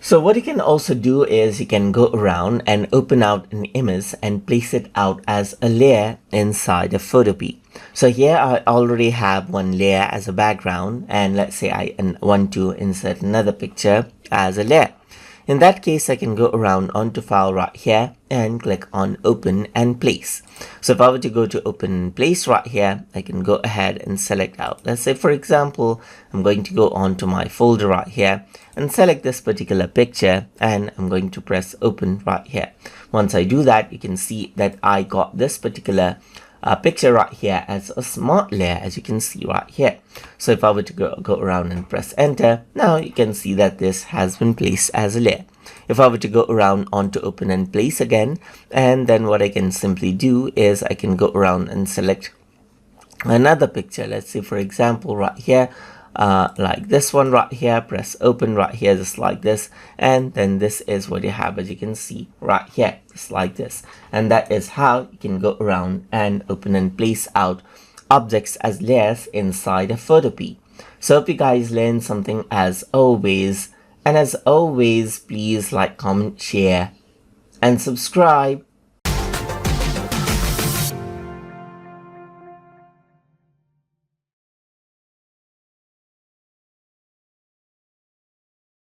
So what you can also do is you can go around and open out an image and place it out as a layer inside of Photopea. So here I already have one layer as a background, and let's say I want to insert another picture as a layer. In that case, I can go around onto file right here and click on open and place. So if I were to go to open and place right here, I can go ahead and select out. Let's say, for example, I'm going to go onto my folder right here and select this particular picture, and I'm going to press open right here. Once I do that, you can see that I got this particular picture right here as a smart layer, as you can see right here. So if I were to go around and press enter, now you can see that this has been placed as a layer. If I were to go around onto open and place again, and then what I can simply do is I can go around and select another picture. Let's say, for example, right here, like this one right here, press open right here, just like this, and then this is what you have, as you can see right here, just like this. And that is how you can go around and open and place out objects as layers inside a Photopea. So hope you guys learned something as always, and as always, please like, comment, share and subscribe.